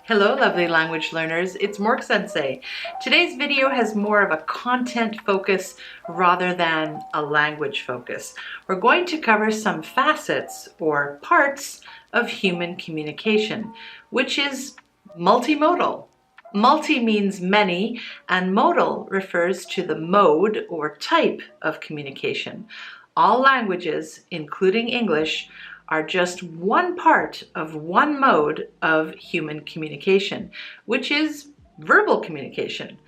Hello lovely language learners, it's MORKSENSEI. Today's video has more of a content focus rather than a language focus. We're going to cover some facets or parts of human communication, which is multimodal. Multi means many, and modal refers to the mode or type of communication. All languages, including English, are just one part of one mode of human communication, which is verbal communication.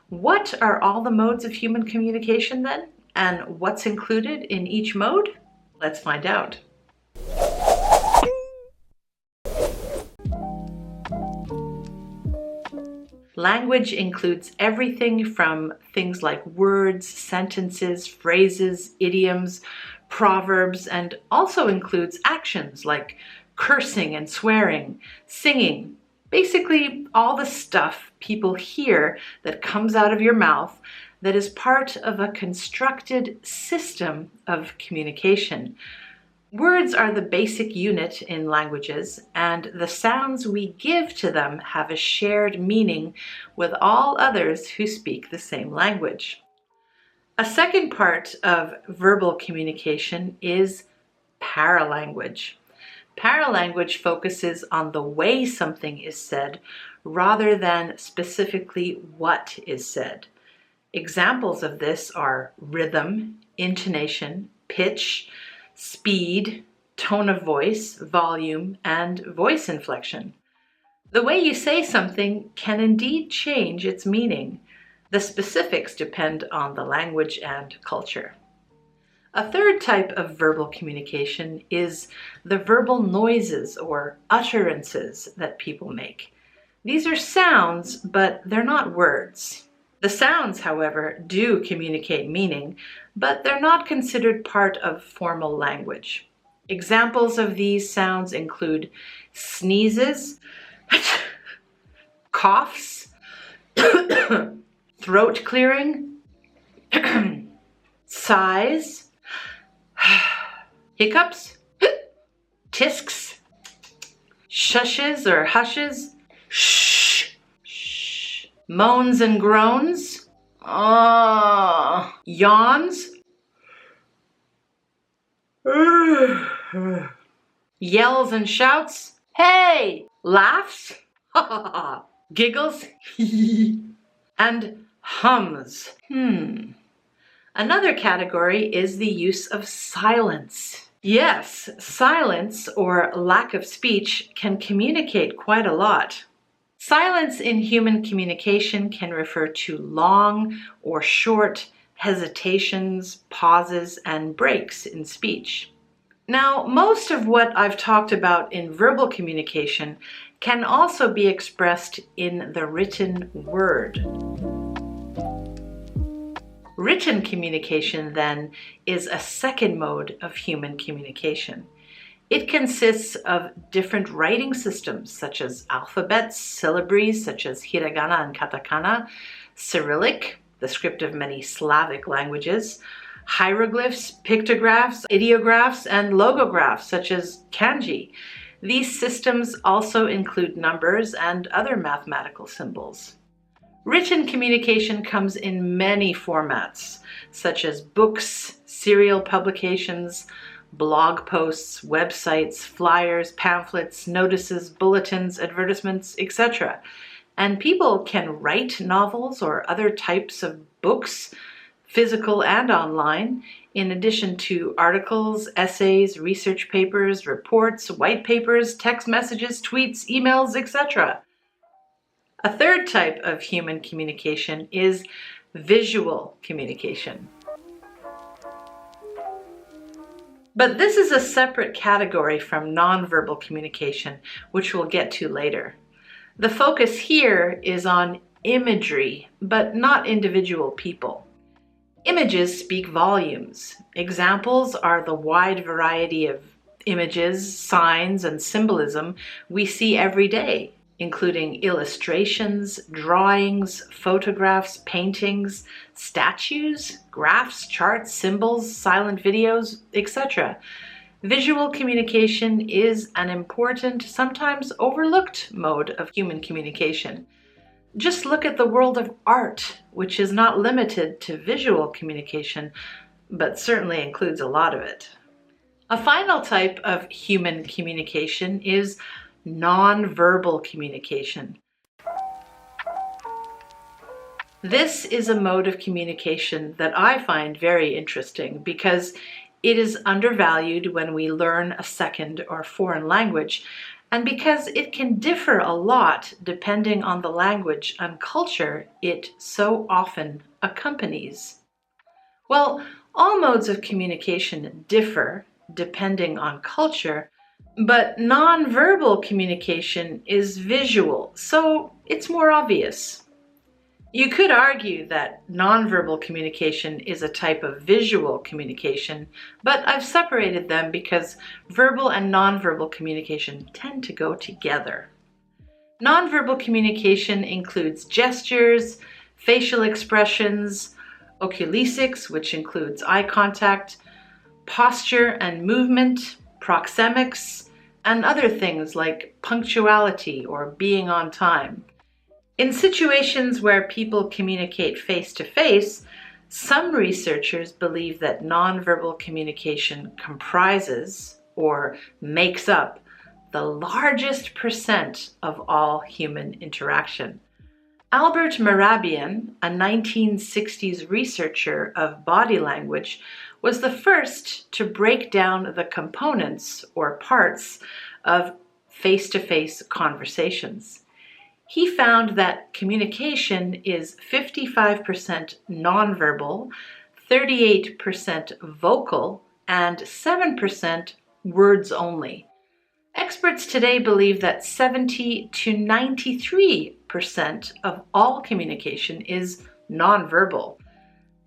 What are all the modes of human communication then? And what's included in each mode? Let's find out. Language includes everything from things like words, sentences, phrases, idioms, proverbs, and also includes actions like cursing and swearing, singing, basically all the stuff people hear that comes out of your mouth that is part of a constructed system of communication. Words are the basic unit in languages, and the sounds we give to them have a shared meaning with all others who speak the same language. A second part of verbal communication is paralanguage. Paralanguage focuses on the way something is said rather than specifically what is said. Examples of this are rhythm, intonation, pitch, speed, tone of voice, volume, and voice inflection. The way you say something can indeed change its meaning. The specifics depend on the language and culture. A third type of verbal communication is the verbal noises or utterances that people make. These are sounds, but they're not words. The sounds, however, do communicate meaning, but they're not considered part of formal language. Examples of these sounds include sneezes, coughs, throat clearing, sighs, hiccups, tisks, shushes or hushes, shh, shh, moans and groans, yawns, yells and shouts, hey, laughs, giggles, and hums. Another category is the use of silence. Yes, silence or lack of speech can communicate quite a lot. Silence in human communication can refer to long or short hesitations, pauses, and breaks in speech. Now, most of what I've talked about in verbal communication can also be expressed in the written word. Written communication, then, is a second mode of human communication. It consists of different writing systems, such as alphabets, syllabaries, such as hiragana and katakana, Cyrillic, the script of many Slavic languages, hieroglyphs, pictographs, ideographs, and logographs, such as kanji. These systems also include numbers and other mathematical symbols. Written communication comes in many formats, such as books, serial publications, blog posts, websites, flyers, pamphlets, notices, bulletins, advertisements, etc. And people can write novels or other types of books, physical and online, in addition to articles, essays, research papers, reports, white papers, text messages, tweets, emails, etc. A third type of human communication is visual communication. But this is a separate category from nonverbal communication, which we'll get to later. The focus here is on imagery, but not individual people. Images speak volumes. Examples are the wide variety of images, signs, and symbolism we see every day, including illustrations, drawings, photographs, paintings, statues, graphs, charts, symbols, silent videos, etc. Visual communication is an important, sometimes overlooked mode of human communication. Just look at the world of art, which is not limited to visual communication, but certainly includes a lot of it. A final type of human communication is nonverbal communication. This is a mode of communication that I find very interesting because it is undervalued when we learn a second or foreign language, and because it can differ a lot depending on the language and culture it so often accompanies. Well, all modes of communication differ depending on culture, but nonverbal communication is visual, so it's more obvious. You could argue that nonverbal communication is a type of visual communication, but I've separated them because verbal and nonverbal communication tend to go together. Nonverbal communication includes gestures, facial expressions, oculesics, which includes eye contact, posture and movement, proxemics, and other things like punctuality or being on time. In situations where people communicate face-to-face, some researchers believe that nonverbal communication comprises or makes up the largest percent of all human interaction. Albert Mehrabian, a 1960s researcher of body language, was the first to break down the components or parts of face-to-face conversations. He found that communication is 55% nonverbal, 38% vocal, and 7% words only. Experts today believe that 70 to 93% of all communication is nonverbal.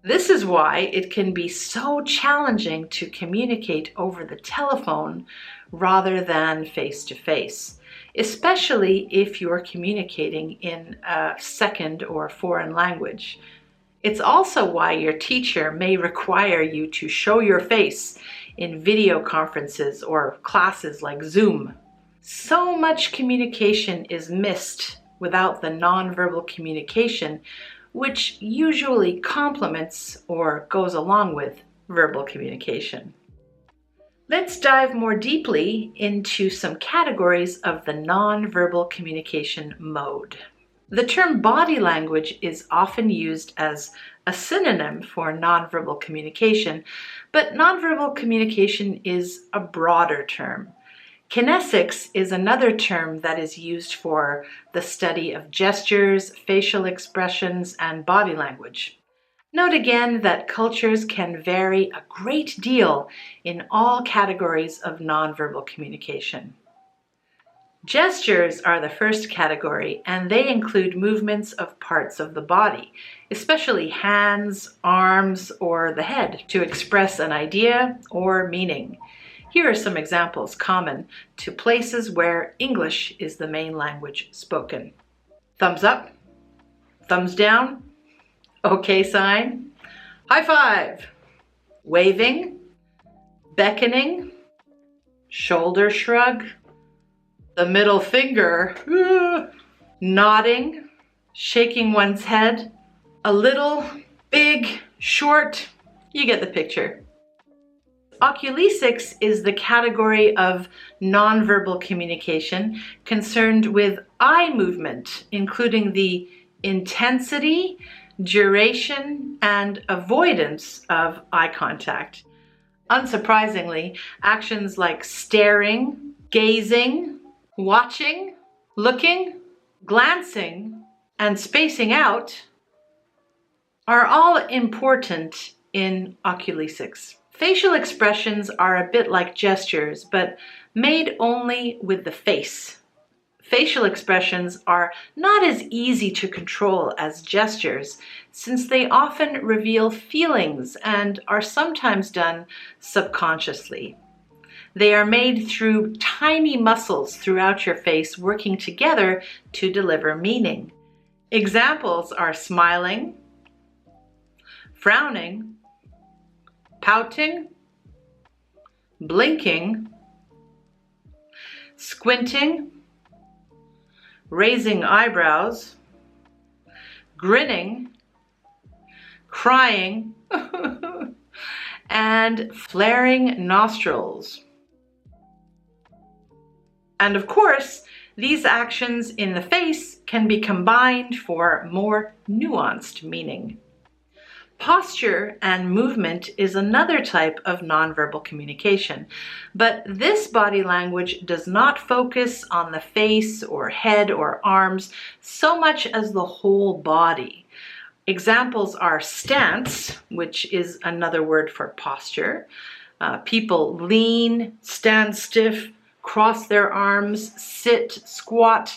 This is why it can be so challenging to communicate over the telephone rather than face-to-face, especially if you're communicating in a second or foreign language. It's also why your teacher may require you to show your face in video conferences or classes like Zoom. So much communication is missed without the nonverbal communication, which usually complements or goes along with verbal communication. Let's dive more deeply into some categories of the nonverbal communication mode. The term body language is often used as a synonym for nonverbal communication, but nonverbal communication is a broader term. Kinesics is another term that is used for the study of gestures, facial expressions, and body language. Note again that cultures can vary a great deal in all categories of nonverbal communication. Gestures are the first category, and they include movements of parts of the body, especially hands, arms, or the head, to express an idea or meaning. Here are some examples common to places where English is the main language spoken. Thumbs up, thumbs down, okay sign, high five, waving, beckoning, shoulder shrug, the middle finger, nodding, shaking one's head, a little, big, short, you get the picture. Oculesics is the category of nonverbal communication concerned with eye movement, including the intensity, duration, and avoidance of eye contact. Unsurprisingly, actions like staring, gazing, watching, looking, glancing, and spacing out are all important in oculesics. Facial expressions are a bit like gestures, but made only with the face. Facial expressions are not as easy to control as gestures, since they often reveal feelings and are sometimes done subconsciously. They are made through tiny muscles throughout your face working together to deliver meaning. Examples are smiling, frowning, pouting, blinking, squinting, raising eyebrows, grinning, crying, and flaring nostrils. And of course, these actions in the face can be combined for more nuanced meaning. Posture and movement is another type of nonverbal communication, but this body language does not focus on the face or head or arms so much as the whole body. Examples are stance, which is another word for posture. People lean, stand stiff, cross their arms, sit, squat,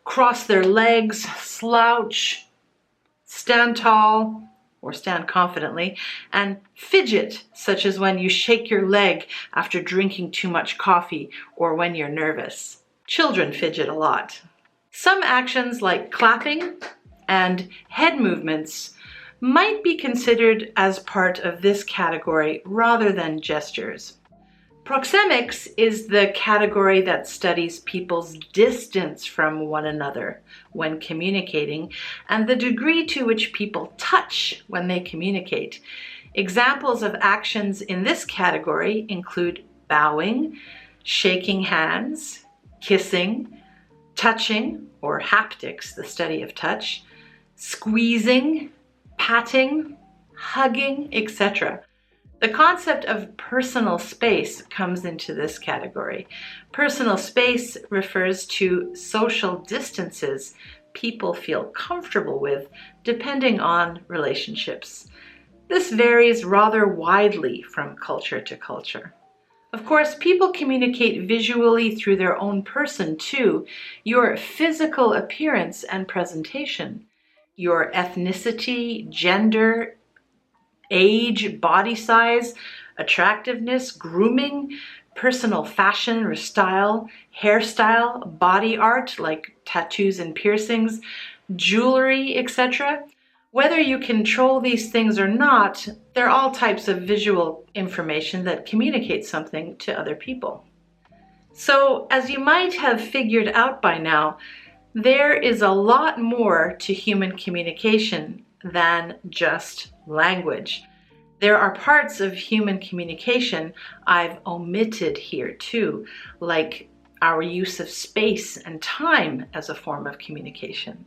cross their legs, slouch, stand tall, or stand confidently, and fidget, such as when you shake your leg after drinking too much coffee or when you're nervous. Children fidget a lot. Some actions like clapping and head movements might be considered as part of this category rather than gestures. Proxemics is the category that studies people's distance from one another when communicating and the degree to which people touch when they communicate. Examples of actions in this category include bowing, shaking hands, kissing, touching, or haptics, the study of touch, squeezing, patting, hugging, etc. The concept of personal space comes into this category. Personal space refers to social distances people feel comfortable with depending on relationships. This varies rather widely from culture to culture. Of course, people communicate visually through their own person too, your physical appearance and presentation, your ethnicity, gender, age, body size, attractiveness, grooming, personal fashion or style, hairstyle, body art like tattoos and piercings, jewelry, etc. Whether you control these things or not, they're all types of visual information that communicate something to other people. So, as you might have figured out by now, there is a lot more to human communication than just language. There are parts of human communication I've omitted here too, like our use of space and time as a form of communication.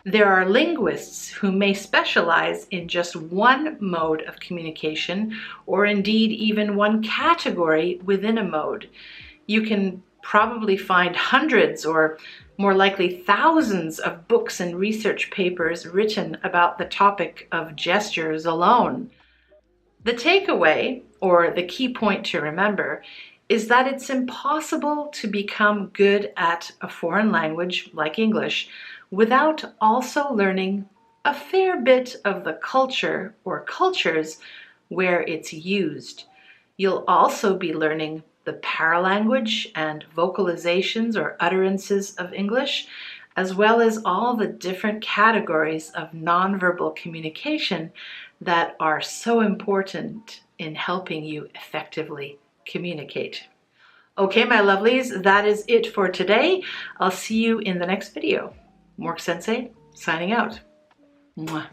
There are linguists who may specialize in just one mode of communication, or indeed even one category within a mode. You can probably find hundreds or more likely thousands of books and research papers written about the topic of gestures alone. The takeaway, or the key point to remember, is that it's impossible to become good at a foreign language like English without also learning a fair bit of the culture or cultures where it's used. You'll also be learning the paralanguage and vocalizations or utterances of English, as well as all the different categories of nonverbal communication that are so important in helping you effectively communicate. Okay, my lovelies, that is it for today. I'll see you in the next video. MORKSENSEI signing out. Mwah.